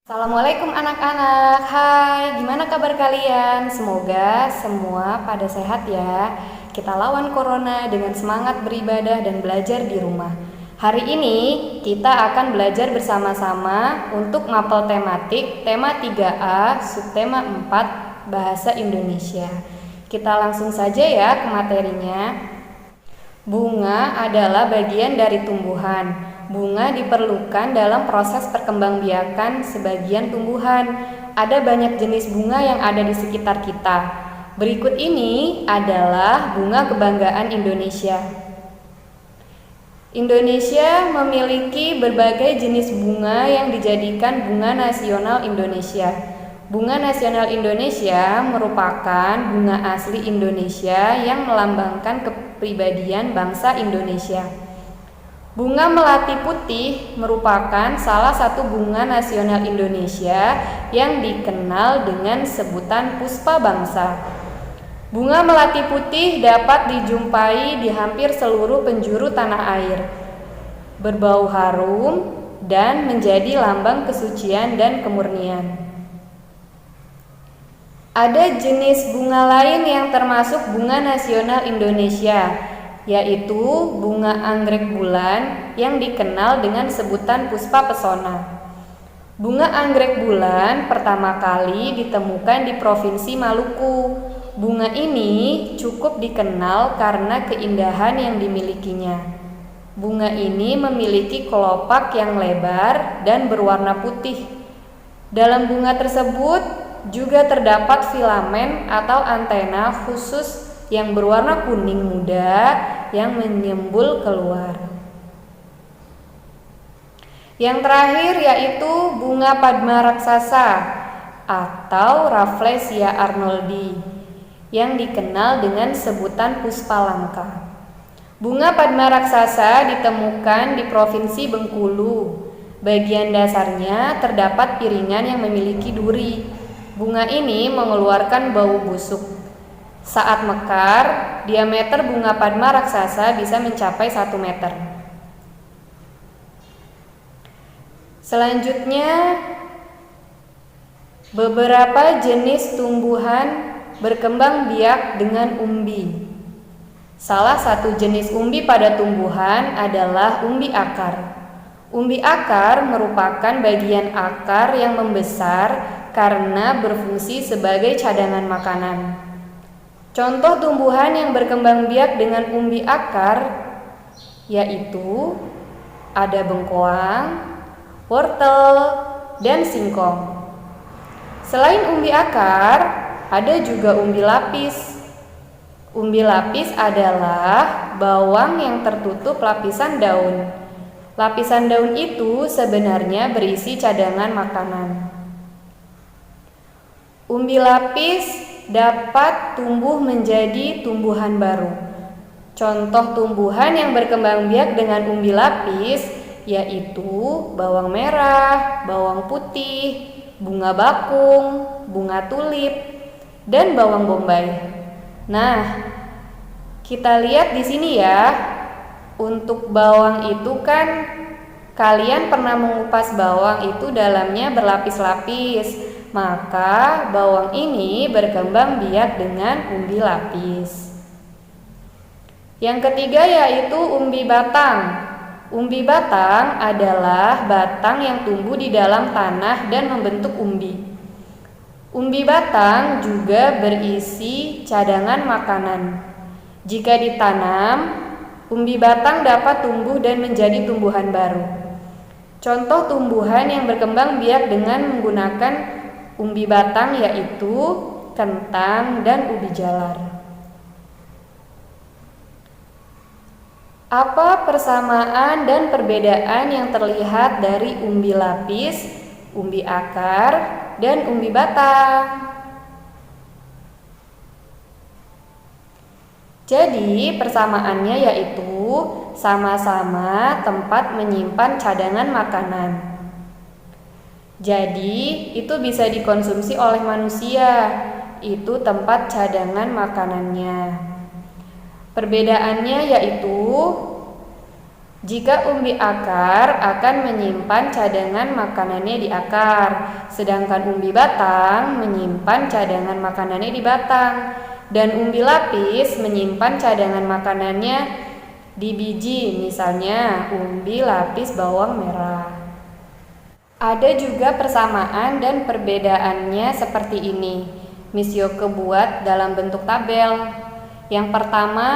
Assalamualaikum anak-anak. Hai, gimana kabar kalian? Semoga semua pada sehat ya. Kita lawan corona dengan semangat beribadah dan belajar di rumah. Hari ini kita akan belajar bersama-sama untuk mapel tematik tema 3A subtema 4 Bahasa Indonesia. Kita langsung saja ya ke materinya. Bunga adalah bagian dari tumbuhan. Bunga diperlukan dalam proses perkembangbiakan sebagian tumbuhan. Ada banyak jenis bunga yang ada di sekitar kita. Berikut ini adalah bunga kebanggaan Indonesia. Indonesia memiliki berbagai jenis bunga yang dijadikan bunga nasional Indonesia. Bunga nasional Indonesia merupakan bunga asli Indonesia yang melambangkan kepribadian bangsa Indonesia. Bunga melati putih merupakan salah satu bunga nasional Indonesia yang dikenal dengan sebutan puspa bangsa. Bunga melati putih dapat dijumpai di hampir seluruh penjuru tanah air. Berbau harum dan menjadi lambang kesucian dan kemurnian. Ada jenis bunga lain yang termasuk bunga nasional Indonesia, yaitu bunga anggrek bulan yang dikenal dengan sebutan puspa pesona. Bunga anggrek bulan pertama kali ditemukan di Provinsi Maluku. Bunga ini cukup dikenal karena keindahan yang dimilikinya. Bunga ini memiliki kelopak yang lebar dan berwarna putih. Dalam bunga tersebut juga terdapat filamen atau antena khusus yang berwarna kuning muda yang menyembul keluar. Yang terakhir yaitu bunga padma raksasa atau Rafflesia arnoldi yang dikenal dengan sebutan puspa langka. Bunga padma raksasa ditemukan di Provinsi Bengkulu. Bagian dasarnya terdapat piringan yang memiliki duri. Bunga ini mengeluarkan bau busuk. Saat mekar, diameter bunga padma raksasa bisa mencapai 1 meter. Selanjutnya, beberapa jenis tumbuhan berkembang biak dengan umbi. Salah satu jenis umbi pada tumbuhan adalah umbi akar. Umbi akar merupakan bagian akar yang membesar karena berfungsi sebagai cadangan makanan. Contoh tumbuhan yang berkembang biak dengan umbi akar yaitu ada bengkoang, wortel, dan singkong. Selain umbi akar, ada juga umbi lapis. Umbi lapis adalah bawang yang tertutup lapisan daun. Lapisan daun itu sebenarnya berisi cadangan makanan. Umbi lapis dapat tumbuh menjadi tumbuhan baru. Contoh tumbuhan yang berkembang biak dengan umbi lapis yaitu bawang merah, bawang putih, bunga bakung, bunga tulip, dan bawang bombay. Nah, kita lihat di sini ya. Untuk bawang itu kan kalian pernah mengupas bawang itu dalamnya berlapis-lapis. Maka bawang ini berkembang biak dengan umbi lapis. Yang ketiga yaitu umbi batang. Umbi batang adalah batang yang tumbuh di dalam tanah dan membentuk umbi. Umbi batang juga berisi cadangan makanan. Jika ditanam, umbi batang dapat tumbuh dan menjadi tumbuhan baru. Contoh tumbuhan yang berkembang biak dengan menggunakan umbi batang yaitu kentang dan ubi jalar. Apa persamaan dan perbedaan yang terlihat dari umbi lapis, umbi akar, dan umbi batang? Jadi persamaannya yaitu sama-sama tempat menyimpan cadangan makanan. Jadi itu bisa dikonsumsi oleh manusia. Itu tempat cadangan makanannya. Perbedaannya yaitu Jika umbi akar akan menyimpan cadangan makanannya di akar, sedangkan umbi batang menyimpan cadangan makanannya di batang, dan umbi lapis menyimpan cadangan makanannya di biji, misalnya umbi lapis bawang merah. Ada juga persamaan dan perbedaannya seperti ini. Miss Yoke buat dalam bentuk tabel. Yang pertama,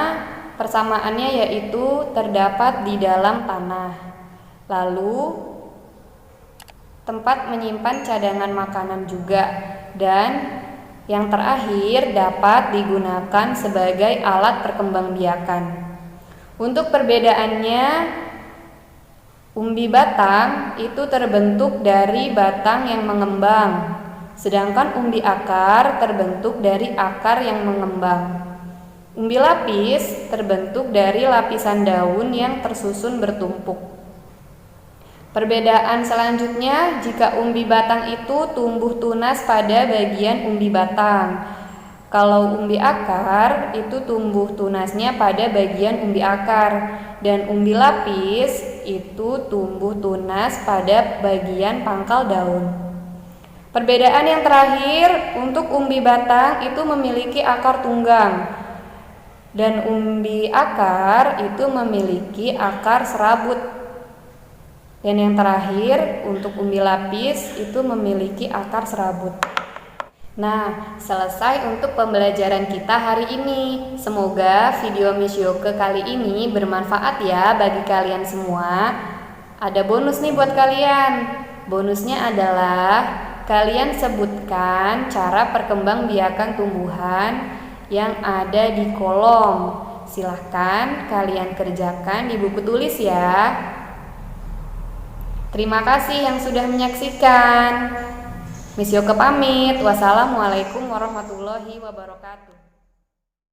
persamaannya yaitu terdapat di dalam tanah. Lalu, tempat menyimpan cadangan makanan juga. Dan yang terakhir dapat digunakan sebagai alat perkembangbiakan. Untuk perbedaannya, umbi batang itu terbentuk dari batang yang mengembang, sedangkan umbi akar terbentuk dari akar yang mengembang. Umbi lapis terbentuk dari lapisan daun yang tersusun bertumpuk. Perbedaan selanjutnya, jika umbi batang itu tumbuh tunas pada bagian umbi batang. Kalau umbi akar itu tumbuh tunasnya pada bagian umbi akar, dan umbi lapis itu tumbuh tunas pada bagian pangkal daun. Perbedaan yang terakhir, untuk umbi batang itu memiliki akar tunggang, dan umbi akar itu memiliki akar serabut. Dan yang terakhir, untuk umbi lapis itu memiliki akar serabut. Nah, selesai untuk pembelajaran kita hari ini. Semoga video Miss Yoke kali ini bermanfaat ya bagi kalian semua. Ada bonus nih buat kalian. Bonusnya adalah kalian sebutkan cara perkembangbiakan tumbuhan yang ada di kolom. Silahkan kalian kerjakan di buku tulis ya. Terima kasih yang sudah menyaksikan. Miss Yoke pamit. Wassalamualaikum warahmatullahi wabarakatuh.